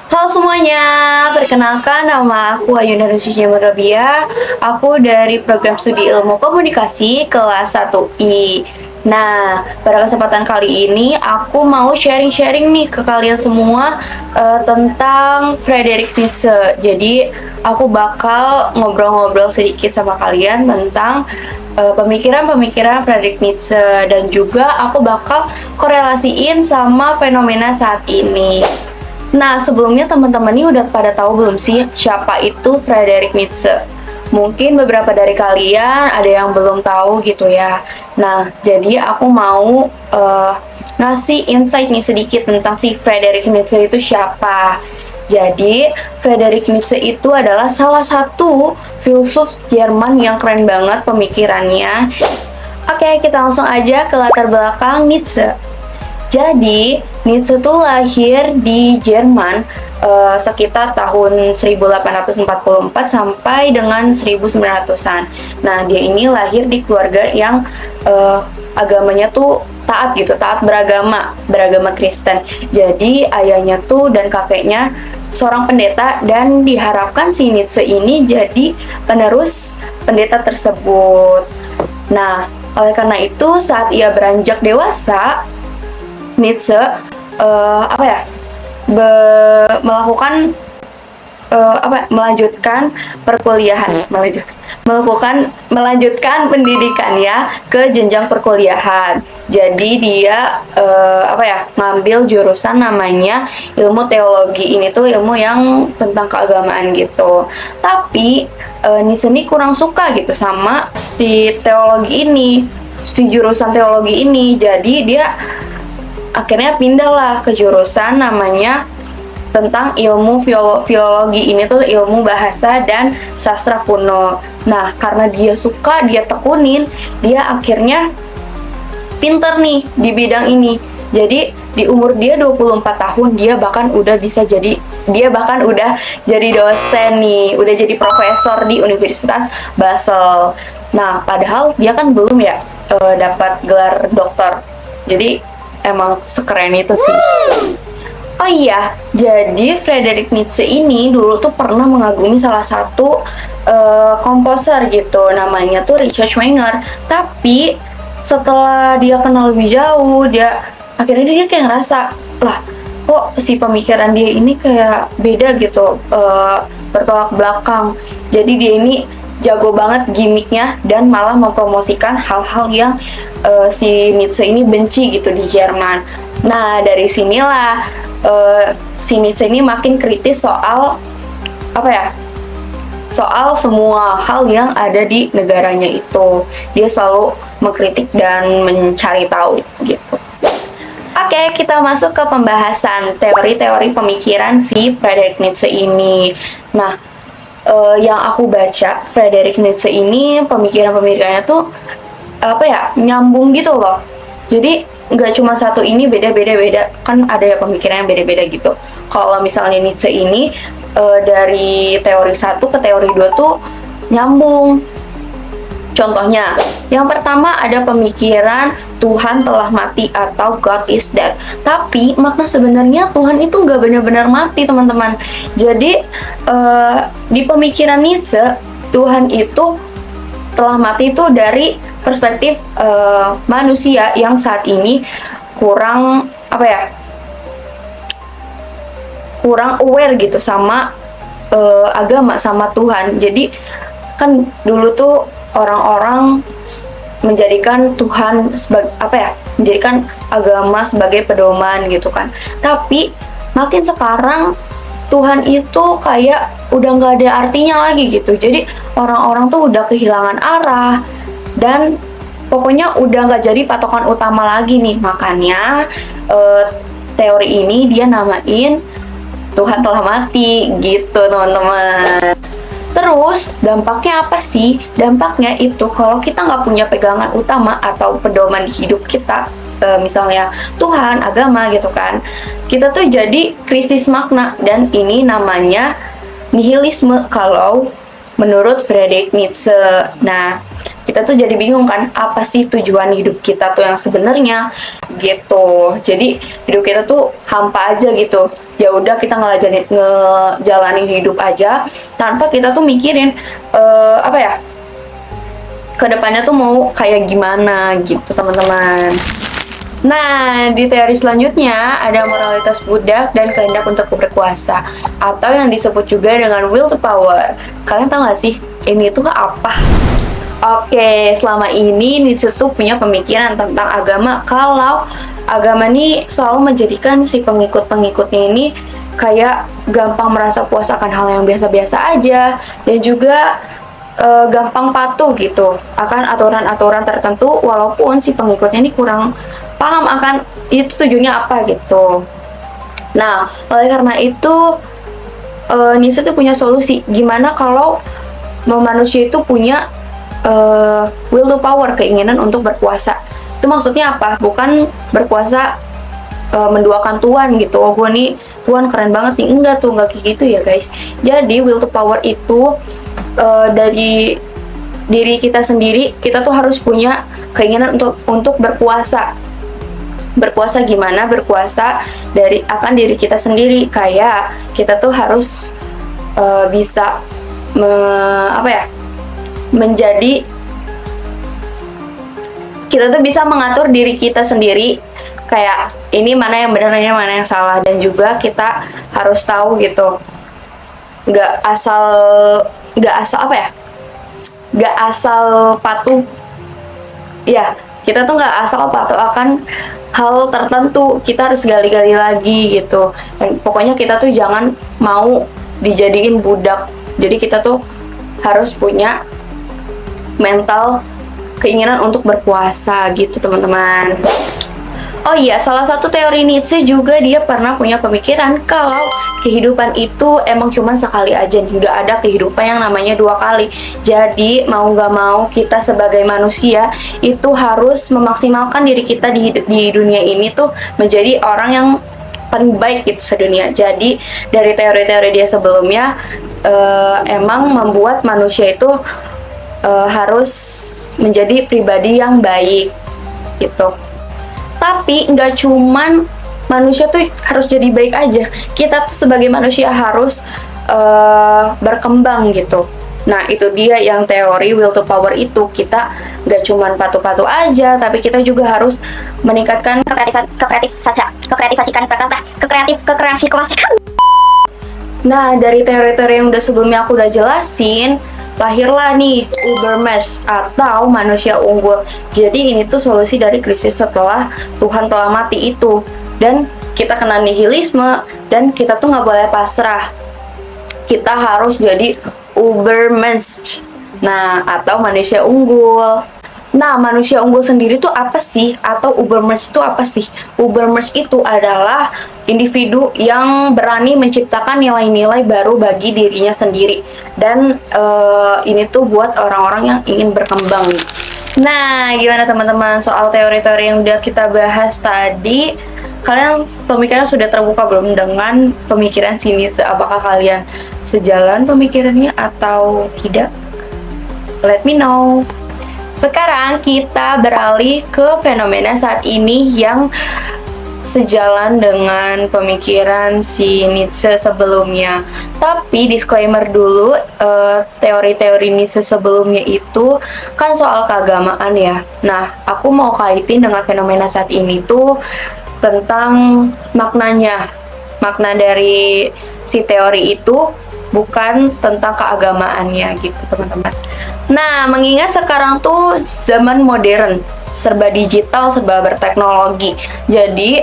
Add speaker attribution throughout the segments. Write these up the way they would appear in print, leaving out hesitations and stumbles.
Speaker 1: Halo semuanya, perkenalkan nama aku Ayunda Nusyia Rabia. Aku dari program studi ilmu komunikasi kelas 1I. Nah, pada kesempatan kali ini aku mau sharing-sharing nih ke kalian semua tentang Friedrich Nietzsche. Jadi, aku bakal ngobrol-ngobrol sedikit sama kalian tentang pemikiran-pemikiran Friedrich Nietzsche dan juga aku bakal korelasiin sama fenomena saat ini. Nah, sebelumnya teman-teman ini udah pada tahu belum sih siapa itu Friedrich Nietzsche? Mungkin beberapa dari kalian ada yang belum tahu gitu ya. Nah, jadi aku mau ngasih insight nih sedikit tentang si Friedrich Nietzsche itu siapa. Jadi, Friedrich Nietzsche itu adalah salah satu filsuf Jerman yang keren banget pemikirannya. Oke, kita langsung aja ke latar belakang Nietzsche. Jadi, Nietzsche tuh lahir di Jerman sekitar tahun 1844 sampai dengan 1900-an. Nah, dia ini lahir di keluarga yang agamanya tuh taat gitu, taat beragama Kristen. Jadi, ayahnya tuh dan kakeknya seorang pendeta dan diharapkan si Nietzsche ini jadi penerus pendeta tersebut. Nah, oleh karena itu saat ia beranjak dewasa, Nietzsche apa ya melakukan melanjutkan perkuliahan melanjutkan pendidikan ya ke jenjang perkuliahan. Jadi dia ngambil jurusan namanya ilmu teologi. Ini tuh ilmu yang tentang keagamaan gitu. Tapi Nietzsche ini kurang suka gitu sama si teologi ini, si jurusan teologi ini. Jadi dia akhirnya pindahlah ke jurusan namanya tentang ilmu filologi. Ini tuh ilmu bahasa dan sastra kuno. Nah, karena dia suka, dia tekunin, dia akhirnya pinter nih di bidang ini. Jadi di umur dia 24 tahun dia bahkan udah jadi dosen nih, udah jadi profesor di Universitas Basel. Nah, padahal dia kan belum ya dapat gelar doktor. Jadi emang sekeren itu sih. Oh iya, jadi Friedrich Nietzsche ini dulu tuh pernah mengagumi salah satu komposer gitu, namanya tuh Richard Wagner. Tapi setelah dia kenal lebih jauh, akhirnya dia kayak ngerasa, lah kok si pemikiran dia ini kayak beda gitu, bertolak belakang. Jadi dia ini jago banget gimmicknya dan malah mempromosikan hal-hal yang si Nietzsche ini benci gitu di Jerman. Nah, dari sinilah si Nietzsche ini makin kritis soal soal semua hal yang ada di negaranya itu. Dia selalu mengkritik dan mencari tahu gitu. Oke, kita masuk ke pembahasan teori-teori pemikiran si Friedrich Nietzsche ini. Nah, yang aku baca Friedrich Nietzsche ini pemikirannya tuh nyambung gitu loh. Jadi nggak cuma satu ini beda kan, ada ya pemikiran yang beda-beda gitu. Kalau misalnya Nietzsche ini dari teori 1 ke teori 2 tuh nyambung. Contohnya, yang pertama ada pemikiran Tuhan telah mati atau God is dead. Tapi makna sebenarnya Tuhan itu nggak benar-benar mati, teman-teman. Jadi di pemikiran Nietzsche, Tuhan itu telah mati itu dari perspektif manusia yang saat ini kurang kurang aware gitu sama agama, sama Tuhan. Jadi kan dulu tuh orang-orang menjadikan Tuhan sebagai menjadikan agama sebagai pedoman gitu kan. Tapi makin sekarang Tuhan itu kayak udah nggak ada artinya lagi gitu. Jadi orang-orang tuh udah kehilangan arah dan pokoknya udah nggak jadi patokan utama lagi nih. Makanya teori ini dia namain Tuhan telah mati gitu, teman-teman. Terus dampaknya apa sih? Dampaknya itu kalau kita nggak punya pegangan utama atau pedoman di hidup kita, misalnya Tuhan, agama gitu kan, kita tuh jadi krisis makna, dan ini namanya nihilisme kalau menurut Friedrich Nietzsche. Nah, kita kita tuh jadi bingung kan, apa sih tujuan hidup kita tuh yang sebenarnya gitu. Jadi hidup kita tuh hampa aja gitu. Ya udah kita ngejalanin hidup aja tanpa kita tuh mikirin apa ya, kedepannya tuh mau kayak gimana gitu teman-teman. Nah, di teori selanjutnya ada moralitas budak dan kehendak untuk berkuasa, atau yang disebut juga dengan will to power. Kalian tahu gak sih, ini tuh apa? Oke, selama ini Nietzsche tuh punya pemikiran tentang agama, kalau agama ini selalu menjadikan si pengikut-pengikutnya ini kayak gampang merasa puas akan hal yang biasa-biasa aja, dan juga gampang patuh gitu akan aturan-aturan tertentu, walaupun si pengikutnya ini kurang paham akan itu tujuannya apa gitu. Nah, oleh karena itu Nietzsche tuh punya solusi gimana kalau manusia itu punya will to power, keinginan untuk berkuasa. Itu maksudnya apa? Bukan berkuasa menduakan Tuhan gitu. Oh, gua nih Tuhan keren banget nih. Enggak tuh, enggak kayak gitu ya guys. Jadi will to power itu dari diri kita sendiri. Kita tuh harus punya keinginan untuk berkuasa. Berkuasa gimana? Berkuasa akan diri kita sendiri. Kayak kita tuh harus bisa menjadi, kita tuh bisa mengatur diri kita sendiri, kayak ini mana yang benar, ini mana yang salah. Dan juga kita harus tahu gitu, nggak asal patuh ya. Kita tuh nggak asal patuh akan hal tertentu, kita harus gali-gali lagi gitu. Dan pokoknya kita tuh jangan mau dijadiin budak. Jadi kita tuh harus punya mental keinginan untuk berkuasa gitu teman-teman. Oh iya, salah satu teori Nietzsche juga dia pernah punya pemikiran kalau kehidupan itu emang cuma sekali aja, nggak ada kehidupan yang namanya dua kali. Jadi mau nggak mau kita sebagai manusia itu harus memaksimalkan diri kita di dunia ini tuh menjadi orang yang paling baik gitu sedunia. Jadi dari teori-teori dia sebelumnya emang membuat manusia itu harus menjadi pribadi yang baik gitu. Tapi nggak cuman manusia tuh harus jadi baik aja, kita tuh sebagai manusia harus berkembang gitu. Nah itu dia yang teori will to power itu, kita nggak cuman patuh-patuh aja, tapi kita juga harus meningkatkan kekreasikan. Nah dari teori-teori yang udah sebelumnya aku udah jelasin, lahirlah nih Ubermensch atau manusia unggul. Jadi ini tuh solusi dari krisis setelah Tuhan telah mati itu. Dan kita kena nihilisme, dan kita tuh nggak boleh pasrah. Kita harus jadi Ubermensch. Nah, atau manusia unggul. Nah, manusia unggul sendiri tuh apa sih? Atau Ubermensch itu apa sih? Ubermensch itu adalah individu yang berani menciptakan nilai-nilai baru bagi dirinya sendiri. Dan ini tuh buat orang-orang yang ingin berkembang. Nah, gimana teman-teman soal teori-teori yang udah kita bahas tadi? Kalian pemikiran sudah terbuka belum dengan pemikiran sini? Apakah kalian sejalan pemikirannya atau tidak? Let me know. Sekarang kita beralih ke fenomena saat ini yang sejalan dengan pemikiran si Nietzsche sebelumnya. Tapi disclaimer dulu, teori-teori Nietzsche sebelumnya itu kan soal keagamaan ya. Nah, aku mau kaitin dengan fenomena saat ini tuh tentang maknanya. Makna dari si teori itu bukan tentang keagamaannya gitu teman-teman. Nah, mengingat sekarang tuh zaman modern, serba digital, serba berteknologi. Jadi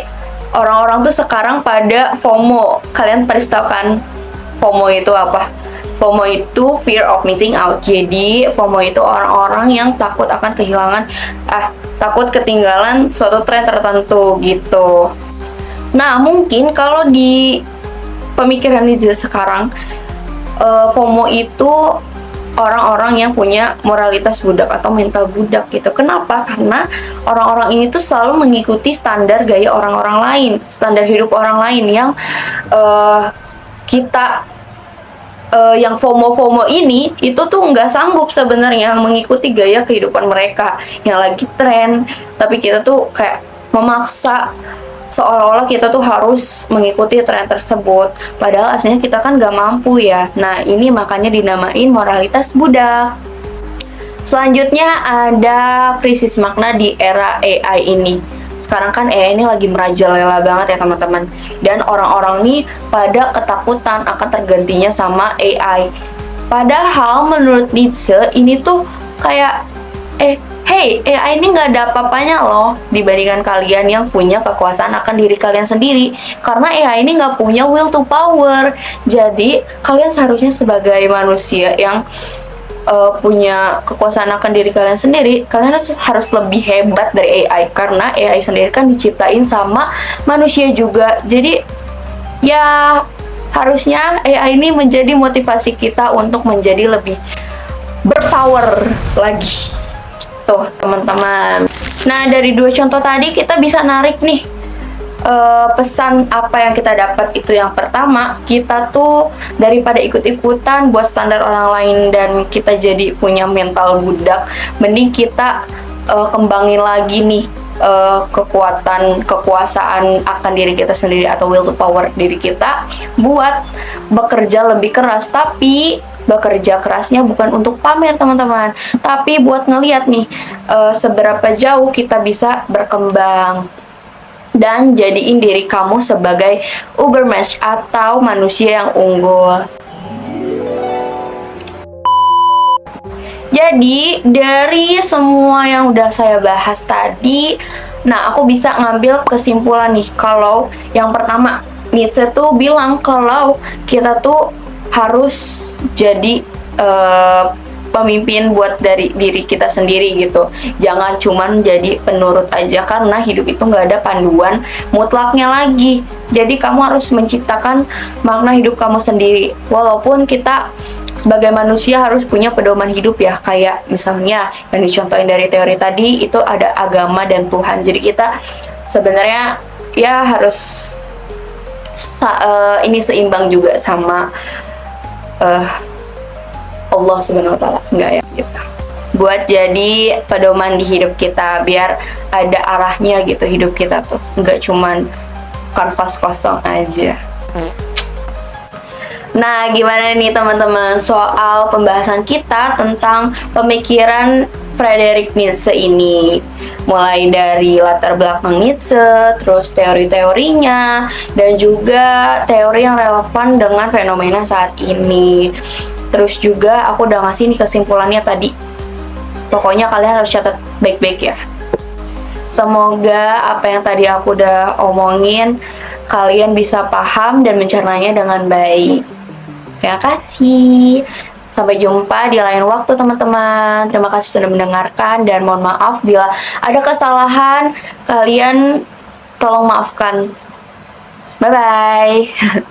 Speaker 1: orang-orang tuh sekarang pada FOMO. Kalian pasti tahu kan FOMO itu apa? FOMO itu fear of missing out. Jadi FOMO itu orang-orang yang takut akan kehilangan, takut ketinggalan suatu tren tertentu gitu. Nah, mungkin kalau di pemikiran itu sekarang FOMO itu orang-orang yang punya moralitas budak atau mental budak gitu. Kenapa? Karena orang-orang ini tuh selalu mengikuti standar gaya orang-orang lain, standar hidup orang lain yang kita yang FOMO-FOMO ini itu tuh nggak sanggup sebenarnya mengikuti gaya kehidupan mereka yang lagi tren, tapi kita tuh kayak memaksa seolah-olah kita tuh harus mengikuti tren tersebut, padahal aslinya kita kan nggak mampu ya. Nah, ini makanya dinamain moralitas budak. Selanjutnya ada krisis makna di era AI ini. Sekarang kan AI ini lagi merajalela banget ya teman-teman. Dan orang-orang nih pada ketakutan akan tergantinya sama AI. Padahal menurut Nietzsche ini tuh kayak hey, AI ini nggak ada apa-apanya loh dibandingkan kalian yang punya kekuasaan akan diri kalian sendiri. Karena AI ini nggak punya will to power. Jadi kalian seharusnya sebagai manusia yang punya kekuasaan akan diri kalian sendiri, kalian harus lebih hebat dari AI, karena AI sendiri kan diciptain sama manusia juga. Jadi ya harusnya AI ini menjadi motivasi kita untuk menjadi lebih berpower lagi tuh teman-teman. Nah, dari dua contoh tadi kita bisa narik nih pesan apa yang kita dapat. Itu yang pertama, kita tuh daripada ikut-ikutan buat standar orang lain dan kita jadi punya mental budak, mending kita kembangin lagi nih kekuasaan akan diri kita sendiri atau will to power diri kita buat bekerja lebih keras. Tapi bekerja kerasnya bukan untuk pamer teman-teman, tapi buat ngeliat nih seberapa jauh kita bisa berkembang dan jadiin diri kamu sebagai Ubermensch atau manusia yang unggul. Jadi dari semua yang udah saya bahas tadi, nah aku bisa ngambil kesimpulan nih, kalau yang pertama Nietzsche tuh bilang kalau kita tuh harus jadi pemimpin buat dari diri kita sendiri gitu. Jangan cuman jadi penurut aja, karena hidup itu nggak ada panduan mutlaknya lagi. Jadi kamu harus menciptakan makna hidup kamu sendiri. Walaupun kita sebagai manusia harus punya pedoman hidup ya, kayak misalnya yang dicontohin dari teori tadi itu ada agama dan Tuhan. Jadi kita sebenarnya ya harus ini seimbang juga sama Allah Subhanahu wa Ta'ala, enggak ya gitu. Buat jadi pedoman di hidup kita, biar ada arahnya gitu hidup kita tuh, enggak cuman kanvas kosong aja. Nah, gimana nih teman-teman soal pembahasan kita tentang pemikiran Friedrich Nietzsche ini? Mulai dari latar belakang Nietzsche, terus teori-teorinya, dan juga teori yang relevan dengan fenomena saat ini. Terus juga aku udah ngasih nih kesimpulannya tadi. Pokoknya kalian harus catat baik-baik ya. Semoga apa yang tadi aku udah omongin kalian bisa paham dan mencernanya dengan baik. Terima kasih. Sampai jumpa di lain waktu teman-teman. Terima kasih sudah mendengarkan dan mohon maaf bila ada kesalahan. Kalian tolong maafkan. Bye-bye.